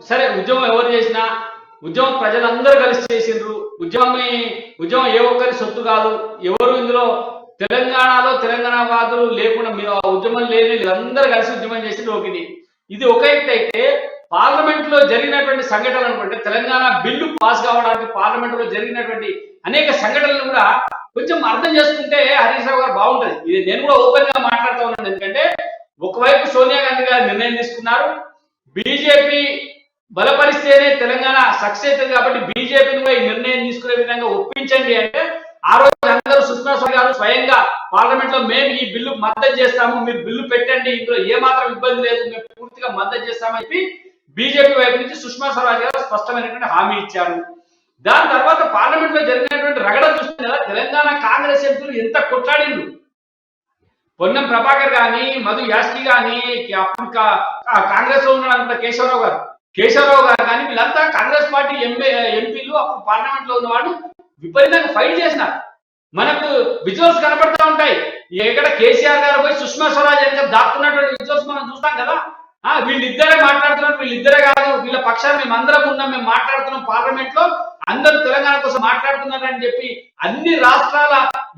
సరే ఉద్యమం ఎవరు చేసినా ఉద్యమం ప్రజలందరూ కలిసి చేసిండ్రు. ఉద్యమం ఏ ఒక్కరి సొత్తు కాదు. ఎవరు ఇందులో తెలంగాణలో తెలంగాణ వాదులు లేకుండా ఉద్యమం లేని వీళ్ళందరూ కలిసి ఉద్యమం చేసిండ్రు. ఒకటి ఇది ఒక ఎత్తు అయితే, పార్లమెంట్ లో జరిగినటువంటి సంఘటనలు అనుకుంటే తెలంగాణ బిల్లు పాస్ కావడానికి పార్లమెంట్ లో జరిగినటువంటి అనేక సంఘటనలు కూడా కొంచెం అర్థం చేసుకుంటే హరీష్ రావు గారు బాగుంటది. ఇది నేను కూడా ఓపెన్ గా మాట్లాడుతూ ఉన్నాను. ఎందుకంటే ఒకవైపు సోనియా గాంధీ గారు నిర్ణయం తీసుకున్నారు, బీజేపీ బలపరిస్తేనే తెలంగాణ సక్సెస్ అవుతుంది కాబట్టి బీజేపీని కూడా ఈ నిర్ణయం తీసుకునే విధంగా ఒప్పించండి అంటే, ఆ రోజు అందరూ సుష్మా స్వరాజ్ గారు స్వయంగా పార్లమెంట్ లో మేము ఈ బిల్లు మద్దతు చేస్తాము, మీరు బిల్లు పెట్టండి, ఇందులో ఏమాత్రం ఇబ్బంది లేదు, మేము పూర్తిగా మద్దతు చేస్తామని చెప్పి బీజేపీ వైపు నుంచి సుష్మా స్వరాజ్ గారు స్పష్టమైనటువంటి హామీ ఇచ్చారు. దాని తర్వాత పార్లమెంట్ లో జరిగినటువంటి రగడ చూస్తుంది కదా, తెలంగాణ కాంగ్రెస్ ఎంపీలు ఎంత కొట్లాడిండ్రు. పొన్నం ప్రభాకర్ గాని, మధు యాస్కి గాని, అప్పుడు కాంగ్రెస్ లో ఉన్న కేశవరావు గారు కానీ వీళ్ళంతా కాంగ్రెస్ పార్టీ ఎంపీలు అప్పుడు పార్లమెంట్ లో ఉన్న వాళ్ళు విపరీతంగా ఫైట్ చేసినారు. మనకు విజువల్స్ కనబడతా ఉంటాయి. ఎక్కడ కేసీఆర్ గారు పోయి సుష్మా స్వరాజ్ వెనక దాక్కున్నటువంటి విజువల్స్ మనం చూస్తాం కదా. వీళ్ళిద్దరే మాట్లాడుతున్నారు, వీళ్ళిద్దరే కాదు, వీళ్ళ పక్షాన్ని మేము అందరం ఉన్నాం, మేము మాట్లాడుతున్నాం పార్లమెంట్ లో, అందరూ తెలంగాణ కోసం మాట్లాడుతున్నారు అని చెప్పి అన్ని రాష్ట్రాల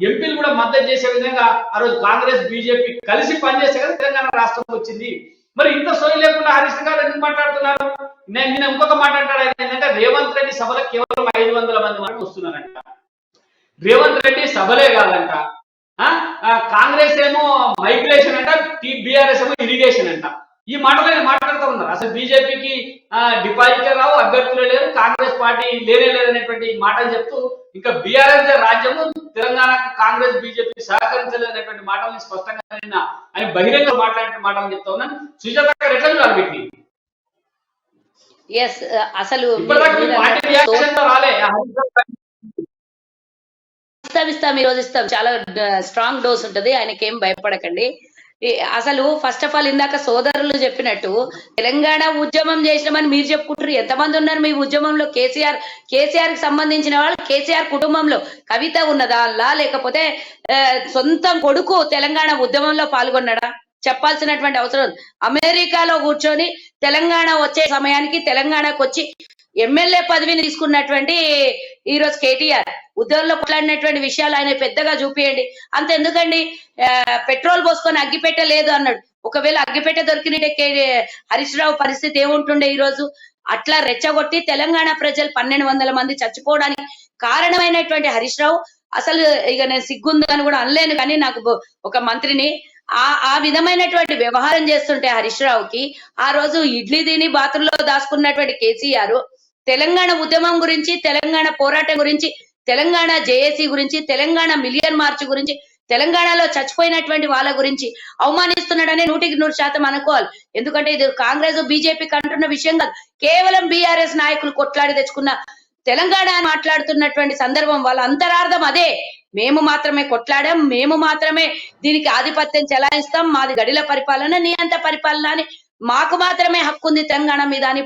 ఎంపీలు కూడా మద్దతు చేసే విధంగా ఆ రోజు కాంగ్రెస్ బీజేపీ కలిసి పనిచేస్తే కదా తెలంగాణ రాష్ట్రం వచ్చింది. మరి ఇంత సోయి లేకుండా హరీష్ గారు ఎందుకు మాట్లాడుతున్నారు? నేను ఇంకొక మాట్లాడాడు ఏంటంటే, రేవంత్ రెడ్డి సభలకు కేవలం 500 మంది వరకు వస్తున్నారంట. రేవంత్ రెడ్డి సభలే కాదంట, కాంగ్రెస్ ఏమో మైగ్రేషన్ అంట, బీఆర్ఎస్ ఏమో ఇరిగేషన్ అంట. ఈ మాటలు మాట్లాడుతూ ఉన్నారు. అసలు బీజేపీకి డిపాజిటే రావు, అభ్యర్థులు లేరు, కాంగ్రెస్ పార్టీ లేదనేటువంటి మాటలు చెప్తూ ఇంకా బీఆర్ఎస్ రాజ్యము తెలంగాణకు కాంగ్రెస్ బీజేపీ సహకరించలేదనేటువంటి మాటల్ని స్పష్టంగా అని బహిరంగ మాట్లాడే మాటలు చెప్తా ఉన్నాను. సుజాత గారు ఎట్లా చూడాలి వీటిని? అసలు ఇస్తాం ఈ రోజు ఇస్తాం, చాలా స్ట్రాంగ్ డోస్ ఉంటది, ఆయనకి ఏం భయపడకండి. అసలు ఫస్ట్ ఆఫ్ ఆల్ ఇందాక సోదరులు చెప్పినట్టు తెలంగాణ ఉద్యమం చేసినామని మీరు చెప్పుకుంటారు. ఎంతమంది ఉన్నారు మీ ఉద్యమంలో? కేసీఆర్ కి సంబంధించిన వాళ్ళు, కేసీఆర్ కుటుంబంలో కవిత ఉన్నదా అలా, లేకపోతే సొంతం కొడుకు తెలంగాణ ఉద్యమంలో పాల్గొన్నాడా? చెప్పాల్సినటువంటి అవసరం. అమెరికాలో కూర్చొని తెలంగాణ వచ్చే సమయానికి తెలంగాణకు వచ్చి ఎమ్మెల్యే పదవిని తీసుకున్నటువంటి ఈరోజు కేటీఆర్ ఉద్యోగంలో కొట్లాడినటువంటి విషయాలు ఆయన పెద్దగా చూపియండి. అంతెందుకండి, పెట్రోల్ పోసుకొని అగ్గిపెట్ట లేదు అన్నాడు. ఒకవేళ అగ్గిపెట్ట దొరికినట్టే హరీష్ రావు పరిస్థితి ఏముంటుండే ఈ రోజు? అట్లా రెచ్చగొట్టి తెలంగాణ ప్రజలు 1200 మంది చచ్చిపోవడానికి కారణమైనటువంటి హరీష్ రావు, అసలు ఇక నేను సిగ్గుందని కూడా అనలేను, కానీ నాకు ఒక మంత్రిని ఆ విధమైనటువంటి వ్యవహారం చేస్తుంటే హరీష్ రావుకి, ఆ రోజు ఇడ్లీ తిని బాతుల్లో దాచుకున్నటువంటి కేసీఆర్ తెలంగాణ ఉద్యమం గురించి, తెలంగాణ పోరాటం గురించి, తెలంగాణ జేఏసీ గురించి, తెలంగాణ మిలియన్ మార్చ్ గురించి, తెలంగాణలో చచ్చిపోయినటువంటి వాళ్ళ గురించి అవమానిస్తున్నాడని 100% అనుకోవాలి. ఎందుకంటే ఇది కాంగ్రెస్ బీజేపీకి అంటున్న విషయం కాదు, కేవలం బీఆర్ఎస్ నాయకులు కొట్లాడి తెచ్చుకున్న తెలంగాణ మాట్లాడుతున్నటువంటి సందర్భం. వాళ్ళ అంతరార్థం అదే, మేము మాత్రమే కొట్లాడాం, మేము మాత్రమే దీనికి ఆధిపత్యం చెలాయిస్తాం, మాది గడిల పరిపాలన, నీ అంత పరిపాలన అని, మాకు మాత్రమే హక్కు ఉంది తెలంగాణ మీద అని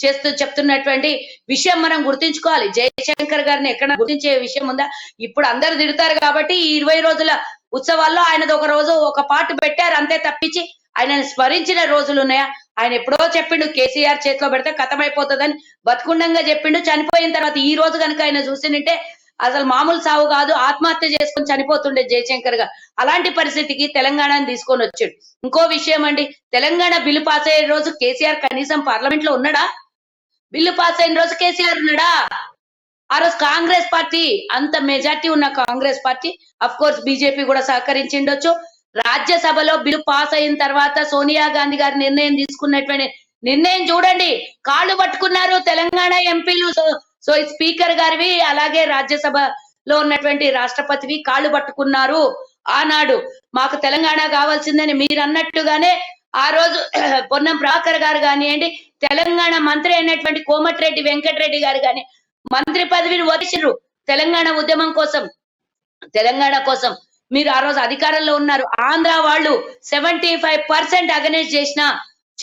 చేస్తూ చెప్తున్నటువంటి విషయం మనం గుర్తించుకోవాలి. జయశంకర్ గారిని ఎక్కడ గుర్తించే విషయం ఉందా? ఇప్పుడు అందరు తిడతారు కాబట్టి ఈ 20 రోజుల ఉత్సవాల్లో ఆయనది ఒక రోజు ఒక పాటు పెట్టారు అంతే, తప్పించి ఆయనను స్మరించిన రోజులు ఉన్నాయా? ఆయన ఎప్పుడో చెప్పిండు కేసీఆర్ చేతిలో పెడితే కథమైపోతుందని, బతుకుండంగా చెప్పిండు. చనిపోయిన తర్వాత ఈ రోజు కనుక ఆయన చూసినంటే అసలు మామూలు సావు కాదు, ఆత్మహత్య చేసుకొని చనిపోతుండే జయశంకర్ గారు. అలాంటి పరిస్థితికి తెలంగాణను తీసుకొని వచ్చాడు. ఇంకో విషయం అండి, తెలంగాణ బిల్లు పాస్ అయ్యే రోజు కేసీఆర్ కనీసం పార్లమెంట్ లో ఉన్నాడా? బిల్లు పాస్ అయిన రోజు కేసీఆర్ ఉన్నాడా? ఆ రోజు కాంగ్రెస్ పార్టీ, అంత మెజార్టీ ఉన్న Congress party, of course BJP కూడా సహకరించిండొచ్చు. రాజ్యసభలో బిల్లు పాస్ అయిన తర్వాత సోనియా గాంధీ గారి నిర్ణయం తీసుకున్నటువంటి నిర్ణయం చూడండి, కాళ్ళు పట్టుకున్నారు తెలంగాణ ఎంపీలు. సో ఈ స్పీకర్ గారివి, అలాగే రాజ్యసభలో ఉన్నటువంటి రాష్ట్రపతివి కాళ్ళు పట్టుకున్నారు. ఆనాడు మాకు తెలంగాణ కావాల్సిందని మీరు అన్నట్టుగానే ఆ రోజు పొన్నం ప్రభాకర్ గారు కానివ్వండి, తెలంగాణ మంత్రి అయినటువంటి కోమటిరెడ్డి వెంకటరెడ్డి గారు కానీ మంత్రి పదవిని వదిలిండ్రు తెలంగాణ ఉద్యమం కోసం, తెలంగాణ కోసం. మీరు ఆ రోజు అధికారంలో ఉన్నారు. ఆంధ్ర వాళ్ళు 75% అగనెస్ట్ చేసిన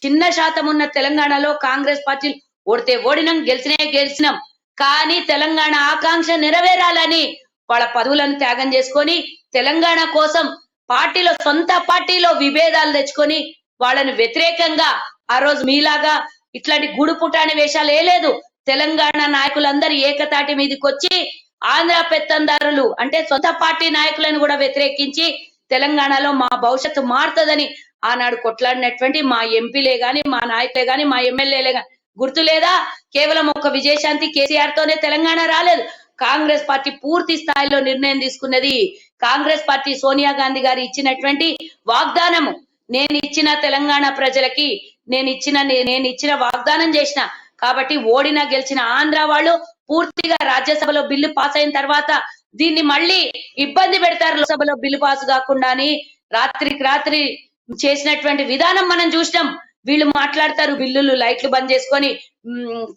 చిన్న శాతం ఉన్న తెలంగాణలో కాంగ్రెస్ పార్టీలు ఓడితే ఓడినాం, గెలిచినాం. కానీ తెలంగాణ ఆకాంక్ష నెరవేరాలని వాళ్ళ పదవులను త్యాగం చేసుకొని తెలంగాణ కోసం పార్టీలో, సొంత పార్టీలో విభేదాలు తెచ్చుకొని వాళ్ళని వ్యతిరేకంగా ఆ రోజు మీలాగా ఇట్లాంటి గుడుపుటాని వేషాలు లేదు. తెలంగాణ నాయకులందరూ ఏకతాటి మీదకి వచ్చి ఆంధ్ర పెత్తందారులు అంటే సొంత పార్టీ నాయకులను కూడా వ్యతిరేకించి తెలంగాణలో మా భవిష్యత్తు మారుతుందని ఆనాడు కొట్లాడినటువంటి మా ఎంపీలే గాని, మా నాయకులే గాని, మా ఎమ్మెల్యేలే గాని గుర్తు లేదా? కేవలం ఒక విజయశాంతి కేసీఆర్ తోనే తెలంగాణ రాలేదు. కాంగ్రెస్ పార్టీ పూర్తి స్థాయిలో నిర్ణయం తీసుకున్నది. కాంగ్రెస్ పార్టీ సోనియా గాంధీ గారు ఇచ్చినటువంటి వాగ్దానము, నేను ఇచ్చిన తెలంగాణ ప్రజలకి నేను ఇచ్చిన వాగ్దానం చేసిన కాబట్టి ఓడినా గెలిచిన ఆంధ్ర వాళ్ళు పూర్తిగా రాజ్యసభలో బిల్లు పాస్ అయిన తర్వాత దీన్ని మళ్ళీ ఇబ్బంది పెడతారు లోక్సభలో బిల్లు పాస్ కాకుండా అని రాత్రికి రాత్రి చేసినటువంటి విధానం మనం చూసినాం. వీళ్ళు మాట్లాడతారు బిల్లులు లైట్లు బంద్ చేసుకొని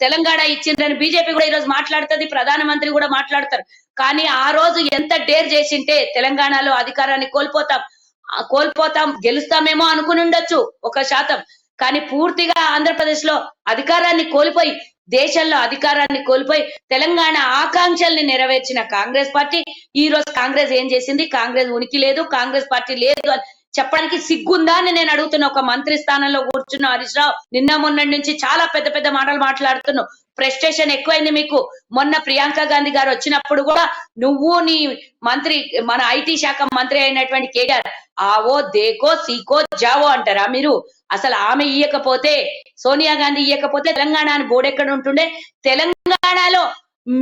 తెలంగాణ ఇచ్చిందని బీజేపీ కూడా ఈరోజు మాట్లాడుతుంది, ప్రధానమంత్రి కూడా మాట్లాడతారు. కానీ ఆ రోజు ఎంత డేర్ చేసింటే తెలంగాణలో అధికారాన్ని కోల్పోతాం గెలుస్తామేమో అనుకుని ఉండొచ్చు 1%. కానీ పూర్తిగా ఆంధ్రప్రదేశ్ లో అధికారాన్ని కోల్పోయి దేశంలో అధికారాన్ని కోల్పోయి తెలంగాణ ఆకాంక్షల్ని నెరవేర్చిన కాంగ్రెస్ పార్టీ ఈ రోజు కాంగ్రెస్ ఏం చేసింది? కాంగ్రెస్ ఉనికి లేదు, కాంగ్రెస్ పార్టీ లేదు అని చెప్పడానికి సిగ్గుందా అని నేను అడుగుతున్నా. ఒక మంత్రి స్థానంలో కూర్చున్న హరీష్ రావు నిన్న మొన్నటి నుంచి చాలా పెద్ద పెద్ద మాటలు మాట్లాడుతున్నావు. ప్రెస్టేషన్ ఎక్కువైంది మీకు. మొన్న ప్రియాంక గాంధీ గారు వచ్చినప్పుడు కూడా నువ్వు నీ మంత్రి మన ఐటీ శాఖ మంత్రి అయినటువంటి కేటీఆర్ ఆవో దేకో సీకో జావో అంటారా మీరు? అసలు ఆమె ఇయ్యకపోతే సోనియా గాంధీ ఇయ్యకపోతే తెలంగాణ అని బోర్డెక్కడ ఉంటుండే? తెలంగాణలో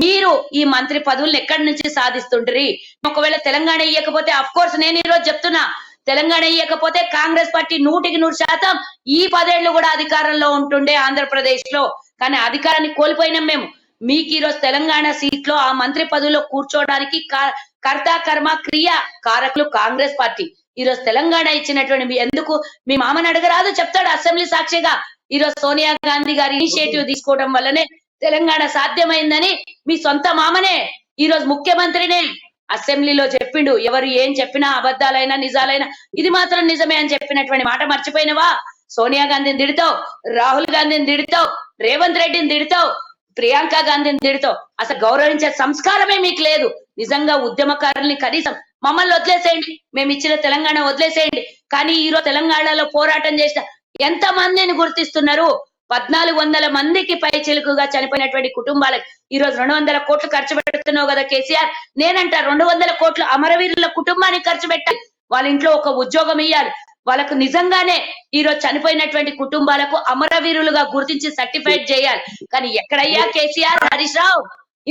మీరు ఈ మంత్రి పదవులను ఎక్కడి నుంచి సాధిస్తుంటారు? ఒకవేళ తెలంగాణ ఇయ్యకపోతే అఫ్ కోర్స్ నేను ఈ రోజు చెప్తున్నా, తెలంగాణ ఇయ్యకపోతే కాంగ్రెస్ పార్టీ 100% ఈ 10 ఏళ్లు కూడా అధికారంలో ఉంటుండే ఆంధ్రప్రదేశ్ లో. కానీ అధికారాన్ని కోల్పోయినాం మేము. మీకు ఈరోజు తెలంగాణ సీట్ లో ఆ మంత్రి పదవిలో కూర్చోవడానికి కర్త కర్మ క్రియ కారకులు కాంగ్రెస్ పార్టీ. ఈరోజు తెలంగాణ ఇచ్చినటువంటి ఎందుకు మీ మామని అడగరాదు, చెప్తాడు అసెంబ్లీ సాక్షిగా. ఈరోజు సోనియా గాంధీ గారి ఇనిషియేటివ్ తీసుకోవడం వల్లనే తెలంగాణ సాధ్యమైందని మీ సొంత మామనే ఈరోజు ముఖ్యమంత్రినే అసెంబ్లీలో చెప్పిండు. ఎవరు ఏం చెప్పినా అబద్ధాలైనా నిజాలైనా ఇది మాత్రం నిజమే అని చెప్పినటువంటి మాట మర్చిపోయినవా? సోనియా గాంధీని తిడతావు, రాహుల్ గాంధీని తిడతావు, రేవంత్ రెడ్డిని తిడతావు, ప్రియాంక గాంధీని తిడతావు. అసలు గౌరవించే సంస్కారమే మీకు లేదు. నిజంగా ఉద్యమకారుల్ని కనీసం మమ్మల్ని వదిలేసేయండి, మేము ఇచ్చిన తెలంగాణ వదిలేసేయండి. కానీ ఈరోజు తెలంగాణలో పోరాటం చేసిన ఎంత మందిని గుర్తిస్తున్నారు? 1400 మందికి పై చిలుకుగా చనిపోయినటువంటి కుటుంబాలకు ఈరోజు 200 కోట్లు ఖర్చు పెడుతున్నావు కదా కేసీఆర్. నేనంట 200 కోట్లు అమరవీరుల కుటుంబానికి ఖర్చు పెట్టాలి. వాళ్ళ ఇంట్లో ఒక ఉద్యోగం ఇయ్యాలి. వాళ్ళకు నిజంగానే ఈరోజు చనిపోయినటువంటి కుటుంబాలకు అమరవీరులుగా గుర్తించి సర్టిఫైడ్ చేయాలి. కానీ ఎక్కడయ్యా కేసీఆర్, హరీష్ రావు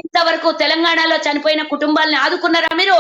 ఇంతవరకు తెలంగాణలో చనిపోయిన కుటుంబాలని ఆదుకున్నారా మీరు?